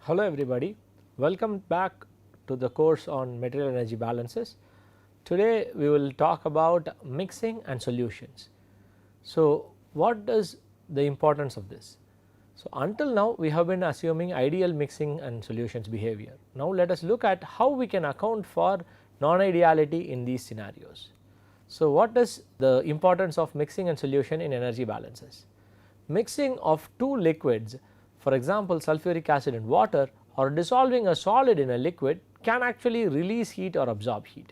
Hello everybody, welcome back to the course on material energy balances. Today we will talk about mixing and solutions. So, what is the importance of this? So, until now we have been assuming ideal mixing and solutions behavior. Now, let us look at how we can account for non-ideality in these scenarios. So, what is the importance of mixing and solution in energy balances? Mixing of two liquids, for example sulfuric acid and water, or dissolving a solid in a liquid can actually release heat or absorb heat.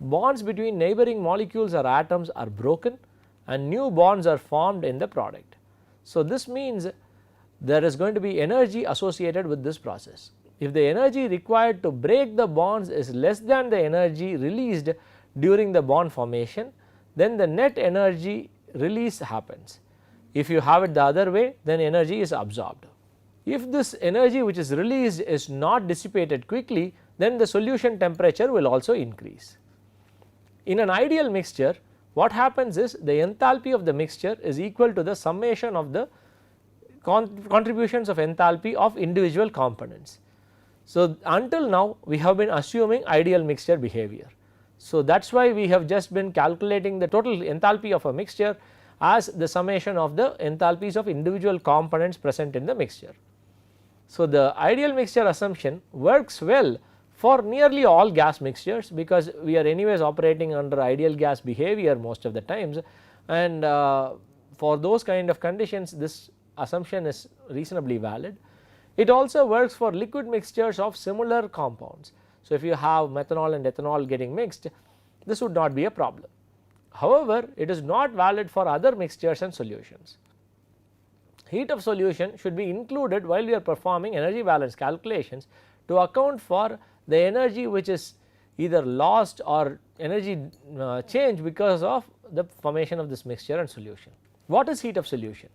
Bonds between neighboring molecules or atoms are broken and new bonds are formed in the product. So, this means there is going to be energy associated with this process. If the energy required to break the bonds is less than the energy released during the bond formation, then the net energy release happens. If you have it the other way, then energy is absorbed. If this energy which is released is not dissipated quickly, then the solution temperature will also increase. In an ideal mixture, what happens is the enthalpy of the mixture is equal to the summation of the contributions of enthalpy of individual components. So, until now we have been assuming ideal mixture behavior. So, that is why we have just been calculating the total enthalpy of a mixture as the summation of the enthalpies of individual components present in the mixture. So, the ideal mixture assumption works well for nearly all gas mixtures, because we are anyways operating under ideal gas behavior most of the times, and for those kind of conditions this assumption is reasonably valid. It also works for liquid mixtures of similar compounds. So, if you have methanol and ethanol getting mixed, this would not be a problem. However, it is not valid for other mixtures and solutions. Heat of solution should be included while we are performing energy balance calculations to account for the energy which is either lost or energy change because of the formation of this mixture and solution. What is heat of solution?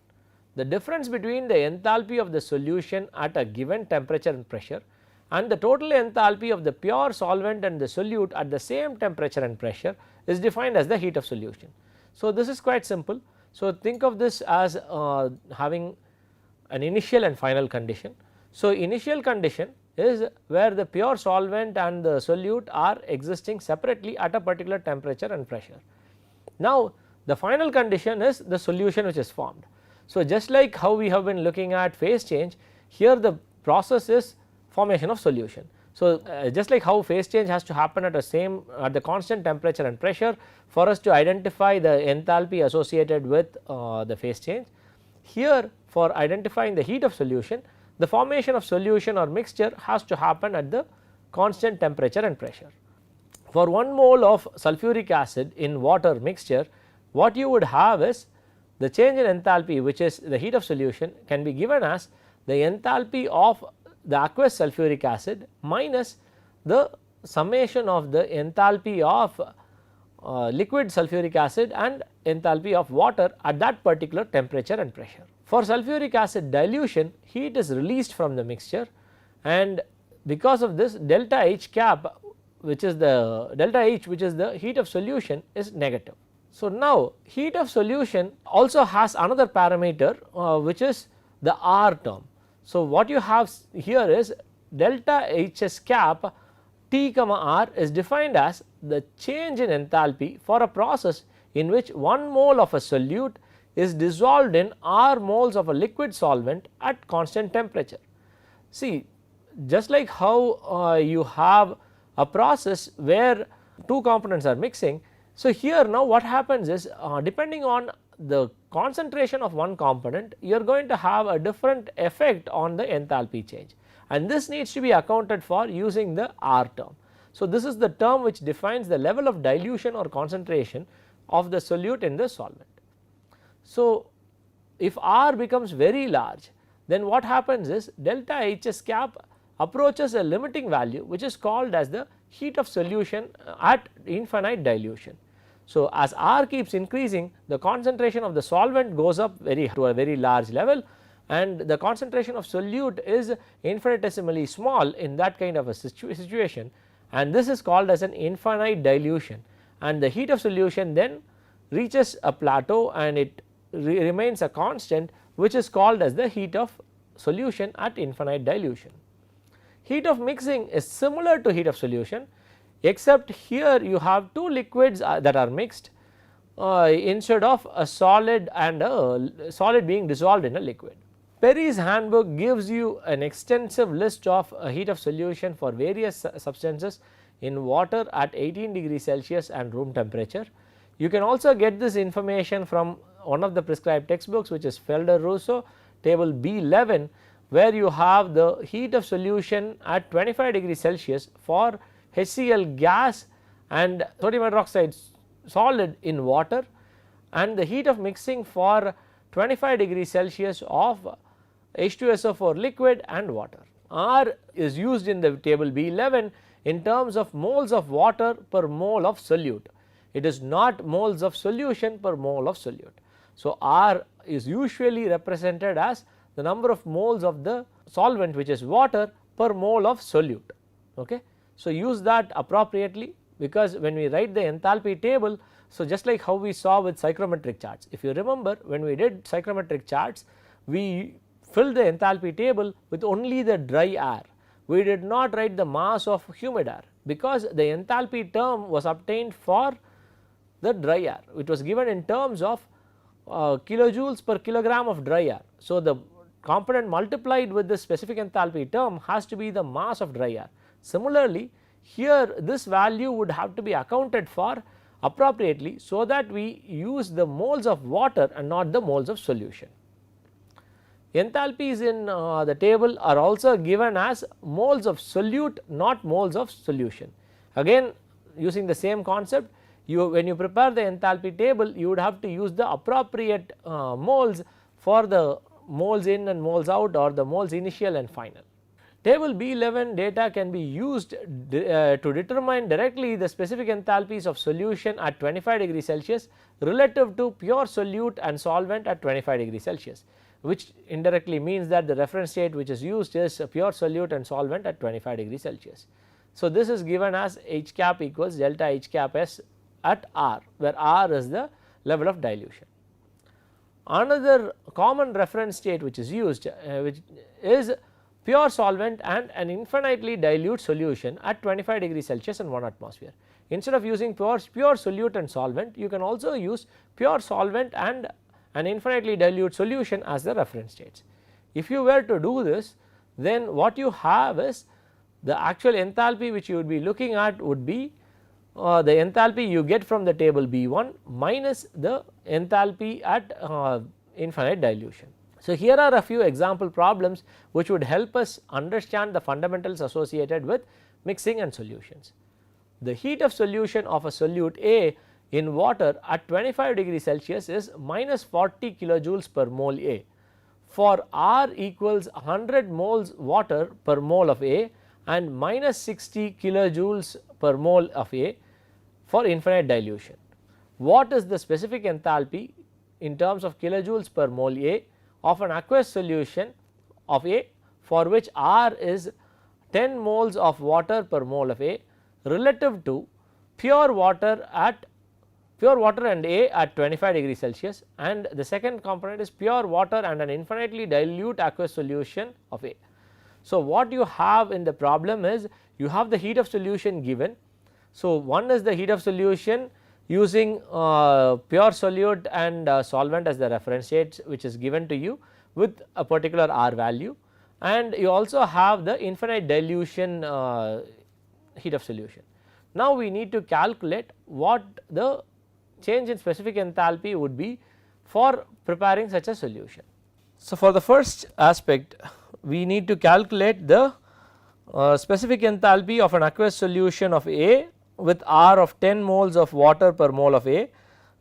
The difference between the enthalpy of the solution at a given temperature and pressure and the total enthalpy of the pure solvent and the solute at the same temperature and pressure is defined as the heat of solution. So, this is quite simple. So, think of this as having an initial and final condition. So, initial condition is where the pure solvent and the solute are existing separately at a particular temperature and pressure. Now, the final condition is the solution which is formed. So, just like how we have been looking at phase change, here the process is formation of solution. So, just like how phase change has to happen at the constant temperature and pressure for us to identify the enthalpy associated with the phase change, here for identifying the heat of solution, the formation of solution or mixture has to happen at the constant temperature and pressure. For 1 mole of sulfuric acid in water mixture, what you would have is the change in enthalpy, which is the heat of solution, can be given as the enthalpy of the aqueous sulfuric acid minus the summation of the enthalpy of liquid sulfuric acid and enthalpy of water at that particular temperature and pressure. For sulfuric acid dilution, heat is released from the mixture, and because of this delta H cap, which is the delta H which is the heat of solution, is negative. So, now heat of solution also has another parameter which is the R term. So, what you have here is delta Hs cap T comma R is defined as the change in enthalpy for a process in which 1 mole of a solute is dissolved in R moles of a liquid solvent at constant temperature. See, just like how you have a process where two components are mixing. So, here now what happens is depending on the concentration of one component, you are going to have a different effect on the enthalpy change, and this needs to be accounted for using the R term. So, this is the term which defines the level of dilution or concentration of the solute in the solvent. So, if R becomes very large, then what happens is delta Hs cap approaches a limiting value which is called as the heat of solution at infinite dilution. So, as R keeps increasing, the concentration of the solvent goes up to a very large level, and the concentration of solute is infinitesimally small in that kind of a situation, and this is called as an infinite dilution, and the heat of solution then reaches a plateau and it remains a constant, which is called as the heat of solution at infinite dilution. Heat of mixing is similar to heat of solution, except here you have two liquids that are mixed instead of a solid and a solid being dissolved in a liquid. Perry's handbook gives you an extensive list of heat of solution for various substances in water at 18 degrees Celsius and room temperature. You can also get this information from one of the prescribed textbooks, which is Felder-Russo table B11, where you have the heat of solution at 25 degrees Celsius for HCl gas and sodium hydroxide solid in water, and the heat of mixing for 25 degrees Celsius of H2SO4 liquid and water. R is used in the table B11 in terms of moles of water per mole of solute. It is not moles of solution per mole of solute. So, R is usually represented as the number of moles of the solvent, which is water, per mole of solute. Okay. So, use that appropriately, because when we write the enthalpy table, so just like how we saw with psychrometric charts, if you remember, when we did psychrometric charts, we filled the enthalpy table with only the dry air. We did not write the mass of humid air, because the enthalpy term was obtained for the dry air. It was given in terms of kilojoules per kilogram of dry air. So, the component multiplied with the specific enthalpy term has to be the mass of dry air. Similarly, here this value would have to be accounted for appropriately, so that we use the moles of water and not the moles of solution. Enthalpies in the table are also given as moles of solute, not moles of solution. Again, using the same concept, when you prepare the enthalpy table, you would have to use the appropriate moles for the moles in and moles out, or the moles initial and final. Table B11 data can be used to determine directly the specific enthalpies of solution at 25 degrees Celsius relative to pure solute and solvent at 25 degrees Celsius, which indirectly means that the reference state which is used is pure solute and solvent at 25 degrees Celsius. So, this is given as H cap equals delta H cap S at R, where R is the level of dilution. Another common reference state which is used which is pure solvent and an infinitely dilute solution at 25 degrees Celsius and 1 atmosphere. Instead of using pure solute and solvent, you can also use pure solvent and an infinitely dilute solution as the reference states. If you were to do this, then what you have is the actual enthalpy which you would be looking at would be the enthalpy you get from the table B1 minus the enthalpy at infinite dilution. So, here are a few example problems which would help us understand the fundamentals associated with mixing and solutions. The heat of solution of a solute A in water at 25 degrees Celsius is minus 40 kilojoules per mole A. For R equals 100 moles water per mole of A and minus 60 kilojoules per mole of A for infinite dilution. What is the specific enthalpy in terms of kilojoules per mole A of an aqueous solution of A, for which R is 10 moles of water per mole of A relative to pure water and A at 25 degrees Celsius, and the second component is pure water and an infinitely dilute aqueous solution of A. So, what you have in the problem is you have the heat of solution given. So, one is the heat of solution using pure solute and solvent as the reference states, which is given to you with a particular R value, and you also have the infinite dilution heat of solution. Now, we need to calculate what the change in specific enthalpy would be for preparing such a solution. So, for the first aspect, we need to calculate the specific enthalpy of an aqueous solution of A with R of 10 moles of water per mole of A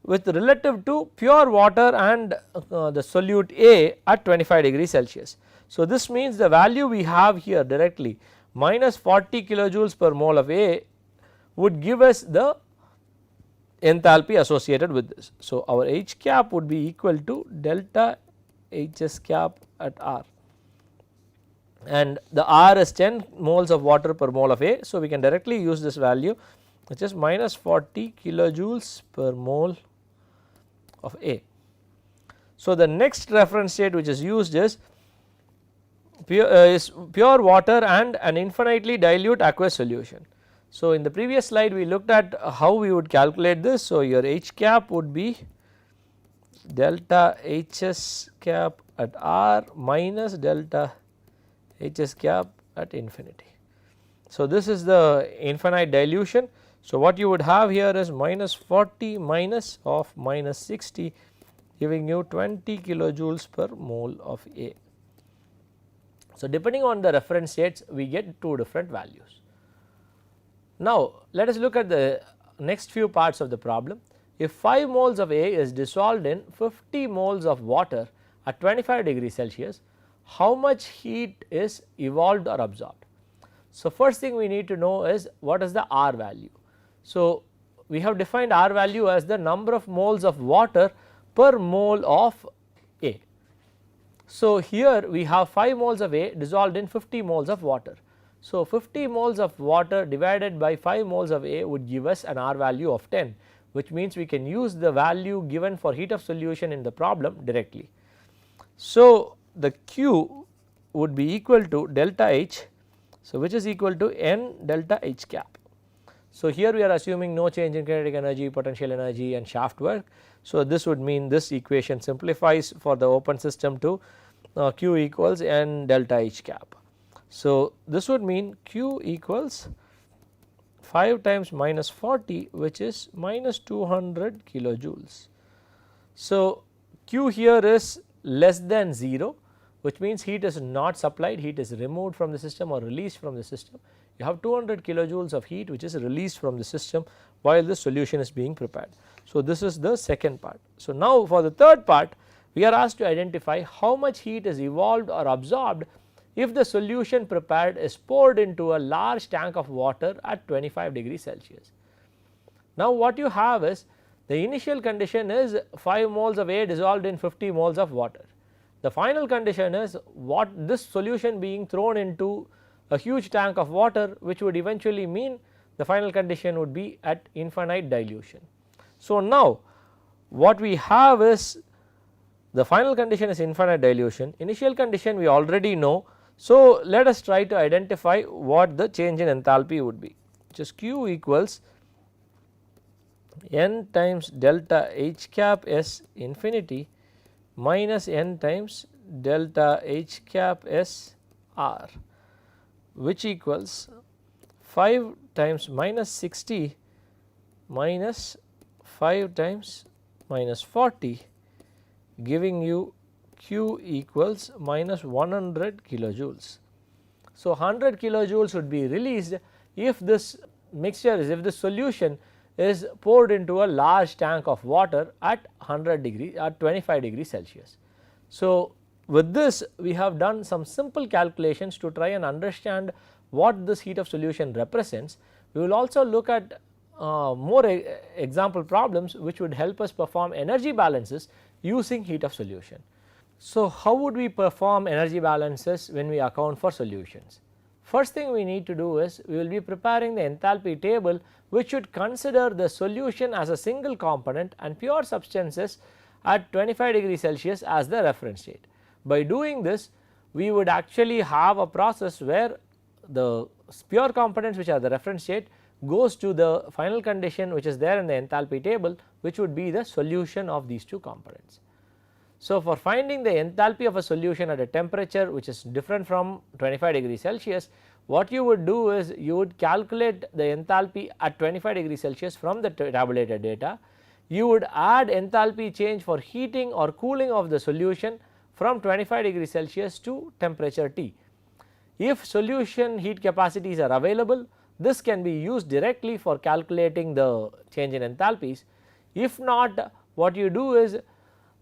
with relative to pure water and the solute A at 25 degrees Celsius. So, this means the value we have here directly minus 40 kilojoules per mole of A would give us the enthalpy associated with this. So, our H cap would be equal to delta Hs cap at R, and the R is 10 moles of water per mole of A. So, we can directly use this value, which is minus 40 kilojoules per mole of A. So, the next reference state which is used is is pure water and an infinitely dilute aqueous solution. So, in the previous slide we looked at how we would calculate this. So, your H cap would be delta Hs cap at R minus delta Hs cap at infinity. So, this is the infinite dilution. So, what you would have here is minus 40 minus of minus 60 giving you 20 kilojoules per mole of A. So, depending on the reference states we get two different values. Now, let us look at the next few parts of the problem. If 5 moles of A is dissolved in 50 moles of water at 25 degrees Celsius, how much heat is evolved or absorbed? So, first thing we need to know is what is the R value. So, we have defined R value as the number of moles of water per mole of A. So, here we have 5 moles of A dissolved in 50 moles of water. So, 50 moles of water divided by 5 moles of A would give us an R value of 10, which means we can use the value given for heat of solution in the problem directly. So, the Q would be equal to delta H, so which is equal to N delta H cap. So, here we are assuming no change in kinetic energy, potential energy and shaft work. So, this would mean this equation simplifies for the open system to Q equals N delta H cap. So, this would mean Q equals 5 times minus 40, which is minus 200 kilojoules. So, Q here is less than 0, which means heat is not supplied, heat is removed from the system or released from the system. You have 200 kilojoules of heat which is released from the system while the solution is being prepared. So, this is the second part. So, now for the third part we are asked to identify how much heat is evolved or absorbed if the solution prepared is poured into a large tank of water at 25 degrees Celsius. Now, what you have is the initial condition is 5 moles of A dissolved in 50 moles of water. The final condition is what this solution being thrown into a huge tank of water, which would eventually mean the final condition would be at infinite dilution. So, now what we have is the final condition is infinite dilution, initial condition we already know. So, let us try to identify what the change in enthalpy would be, which is Q equals N times delta H cap S infinity minus N times delta H cap S R, which equals 5 times minus 60 minus 5 times minus 40 giving you Q equals minus 100 kilojoules. So, 100 kilojoules would be released if this mixture is, if the solution is poured into a large tank of water at 100 degree at 25 degrees Celsius. So, with this we have done some simple calculations to try and understand what this heat of solution represents. We will also look at more example problems which would help us perform energy balances using heat of solution. So, how would we perform energy balances when we account for solutions? First thing we need to do is we will be preparing the enthalpy table which should consider the solution as a single component and pure substances at 25 degrees Celsius as the reference state. By doing this we would actually have a process where the pure components which are the reference state goes to the final condition which is there in the enthalpy table, which would be the solution of these two components. So, for finding the enthalpy of a solution at a temperature which is different from 25 degrees Celsius, what you would do is you would calculate the enthalpy at 25 degrees Celsius from the tabulated data. You would add enthalpy change for heating or cooling of the solution from 25 degrees Celsius to temperature T. If solution heat capacities are available, this can be used directly for calculating the change in enthalpies. If not, what you do is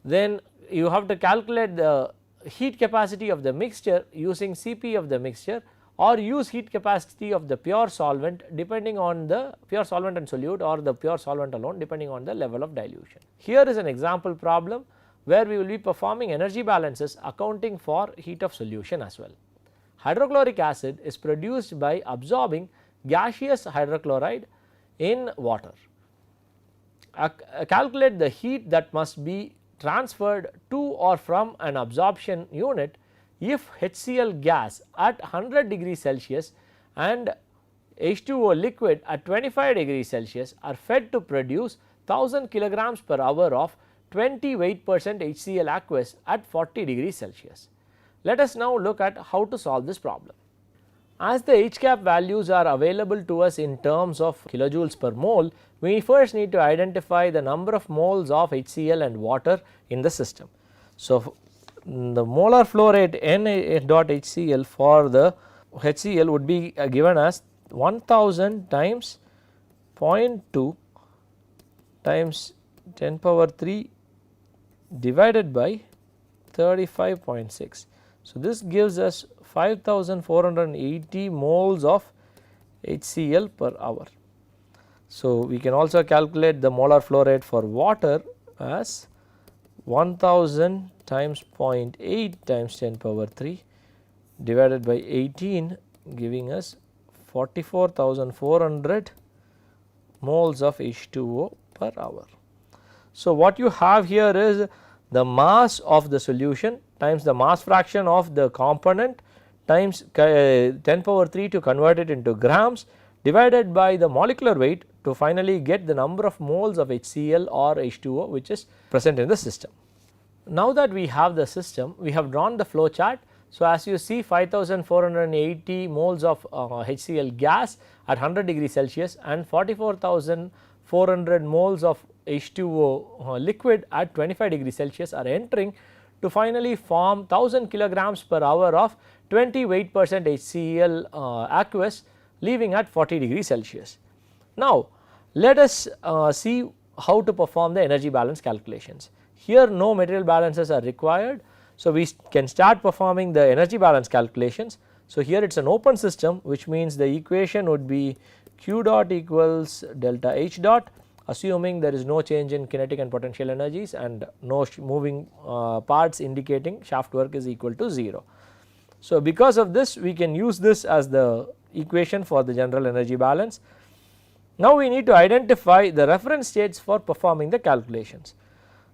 then you have to calculate the heat capacity of the mixture using Cp of the mixture or use heat capacity of the pure solvent depending on the pure solvent and solute or the pure solvent alone depending on the level of dilution. Here is an example problem where we will be performing energy balances accounting for heat of solution as well. Hydrochloric acid is produced by absorbing gaseous hydrochloride in water. Calculate the heat that must be transferred to or from an absorption unit if HCl gas at 100 degrees Celsius and H2O liquid at 25 degrees Celsius are fed to produce 1000 kilograms per hour of 20 weight percent HCl aqueous at 40 degrees Celsius. Let us now look at how to solve this problem. As the H cap values are available to us in terms of kilojoules per mole, we first need to identify the number of moles of HCl and water in the system. So, the molar flow rate N dot HCl for the HCl would be given as 1000 times 0.2 times 10 power 3 divided by 35.6. So, this gives us 5480 moles of HCl per hour. So, we can also calculate the molar flow rate for water as 1000 times 0.8 times 10 power 3 divided by 18, giving us 44,400 moles of H2O per hour. So, what you have here is the mass of the solution times the mass fraction of the component times 10 power 3 to convert it into grams divided by the molecular weight to finally get the number of moles of HCl or H2O which is present in the system. Now that we have the system, we have drawn the flow chart. So, as you see 5480 moles of HCl gas at 100 degrees Celsius and 44,400 moles of H2O liquid at 25 degrees Celsius are entering to finally form 1000 kilograms per hour of 20 weight percent HCl aqueous leaving at 40 degrees Celsius. Now, let us see how to perform the energy balance calculations. Here no material balances are required. So, we can start performing the energy balance calculations. So, here it is an open system, which means the equation would be Q dot equals delta H dot, assuming there is no change in kinetic and potential energies and no moving parts indicating shaft work is equal to 0. So, because of this we can use this as the equation for the general energy balance. Now, we need to identify the reference states for performing the calculations.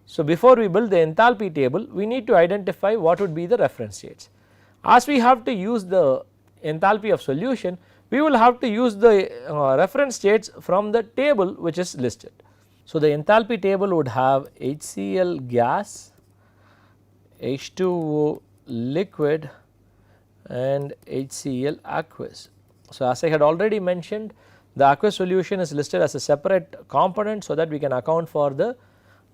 So, before we build the enthalpy table, we need to identify what would be the reference states. As we have to use the enthalpy of solution, we will have to use the reference states from the table which is listed. So, the enthalpy table would have HCl gas, H2O liquid and HCl aqueous. So, as I had already mentioned, the aqueous solution is listed as a separate component so that we can account for the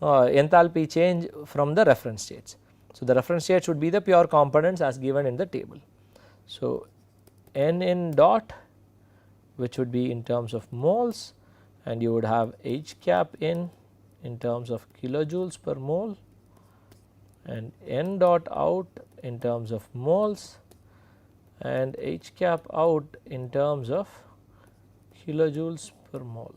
enthalpy change from the reference states. So, the reference states would be the pure components as given in the table. So, N dot, which would be in terms of moles, and you would have H cap in terms of kilojoules per mole and N dot out in terms of moles and H cap out in terms of kilojoules per mole.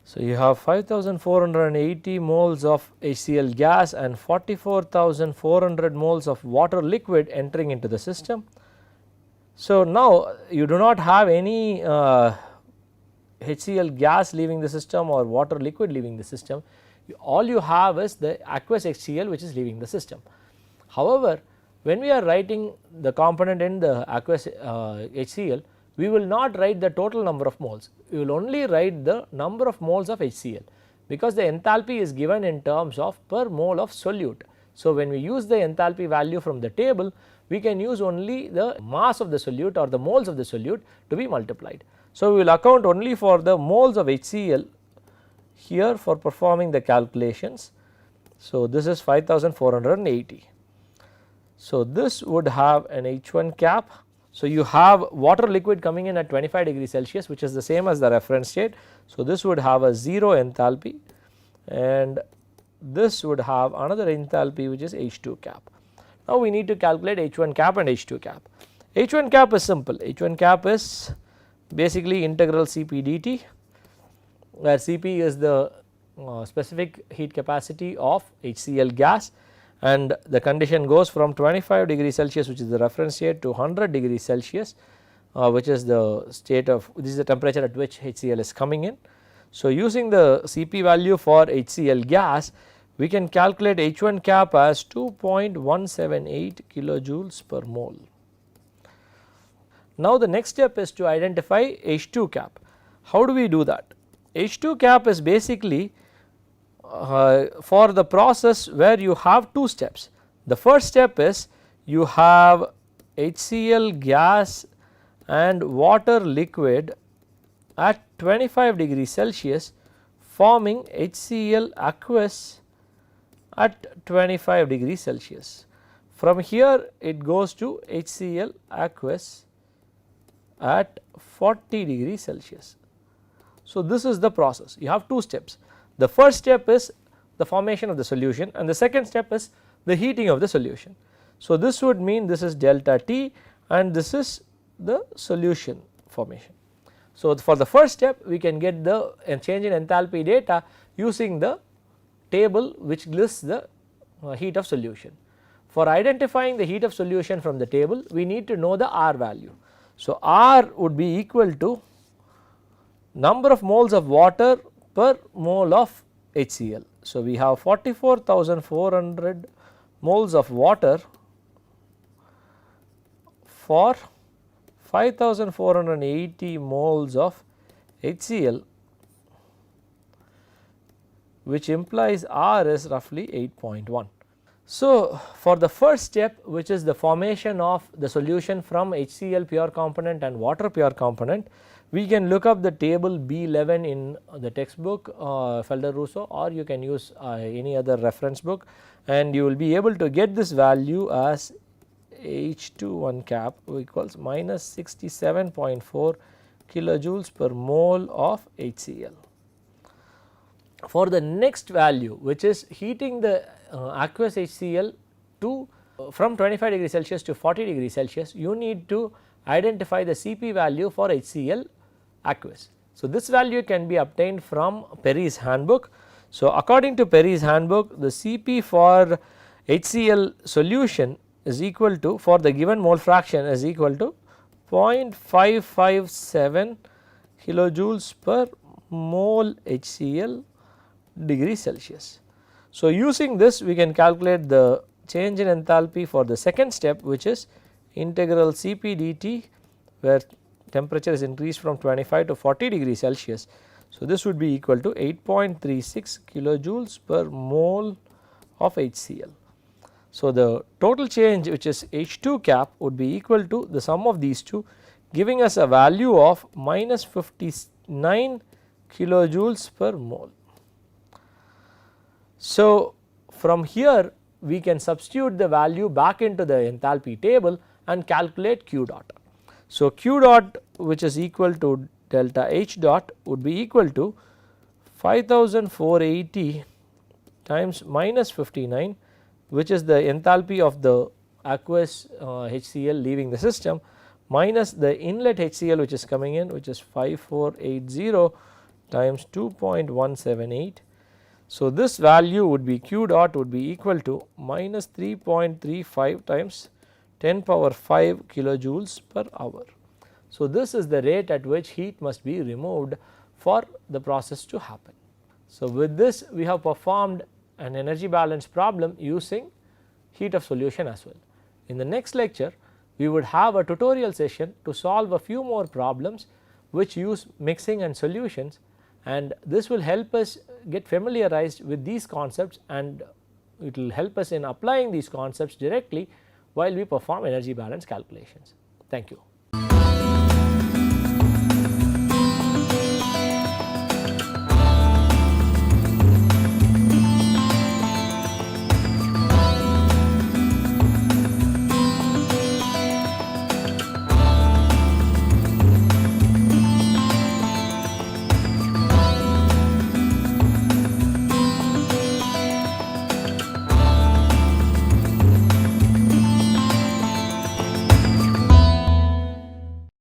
So, you have 5480 moles of HCl gas and 44,400 moles of water liquid entering into the system. So, now you do not have any HCl gas leaving the system or water liquid leaving the system, all you have is the aqueous HCl which is leaving the system. However, when we are writing the component in the aqueous HCl, we will not write the total number of moles, we will only write the number of moles of HCl, because the enthalpy is given in terms of per mole of solute. So, when we use the enthalpy value from the table, we can use only the mass of the solute or the moles of the solute to be multiplied. So, we will account only for the moles of HCl here for performing the calculations. So, this is 5480. So, this would have an H1 cap. So, you have water liquid coming in at 25 degrees Celsius, which is the same as the reference state. So, this would have a 0 enthalpy and this would have another enthalpy which is H2 cap. Now, we need to calculate H1 cap and H2 cap. H1 cap is simple, H1 cap is basically integral Cp dt, where Cp is the specific heat capacity of HCl gas, and the condition goes from 25 degrees Celsius, which is the reference state, to 100 degrees Celsius, which is the state of, this is the temperature at which HCl is coming in. So, using the Cp value for HCl gas, we can calculate H1 cap as 2.178 kilojoules per mole. Now the next step is to identify H2 cap. How do we do that? H2 cap is basically for the process where you have two steps. The first step is you have HCl gas and water liquid at 25 degrees Celsius forming HCl aqueous at 25 degrees Celsius. From here it goes to HCl aqueous at 40 degrees Celsius. So, this is the process. You have two steps. The first step is the formation of the solution and the second step is the heating of the solution. So, this would mean this is delta T and this is the solution formation. So, for the first step we can get the change in enthalpy data using the table which lists the heat of solution. For identifying the heat of solution from the table we need to know the R value. So, R would be equal to number of moles of water per mole of HCl. So, we have 44,400 moles of water for 5,480 moles of HCl, which implies R is roughly 8.1. So, for the first step, which is the formation of the solution from HCl pure component and water pure component, we can look up the table B11 in the textbook Felder-Rousseau, or you can use any other reference book, and you will be able to get this value as H21 cap equals minus 67.4 kilojoules per mole of HCl. For the next value, which is heating the aqueous HCl to from 25 degrees Celsius to 40 degrees Celsius, you need to identify the Cp value for HCl aqueous. So, this value can be obtained from Perry's handbook. So, according to Perry's handbook, the Cp for HCl solution is equal to, for the given mole fraction, is equal to 0.557 kilojoules per mole HCl degree Celsius. So, using this we can calculate the change in enthalpy for the second step, which is integral Cp dt, where temperature is increased from 25 to 40 degrees Celsius. So, this would be equal to 8.36 kilojoules per mole of HCl. So, the total change, which is H2 cap, would be equal to the sum of these two, giving us a value of minus 59 kilojoules per mole. So, from here we can substitute the value back into the enthalpy table and calculate Q dot. So, Q dot, which is equal to delta H dot, would be equal to 5,480 times minus 59, which is the enthalpy of the aqueous HCl leaving the system, minus the inlet HCl which is coming in, which is 5480 times 2.178. So, this value would be Q dot would be equal to minus 3.35 times 10 power 5 kilojoules per hour. So, this is the rate at which heat must be removed for the process to happen. So, with this we have performed an energy balance problem using heat of solution as well. In the next lecture we would have a tutorial session to solve a few more problems which use mixing and solutions, and this will help us get familiarized with these concepts, and it will help us in applying these concepts directly while we perform energy balance calculations. Thank you.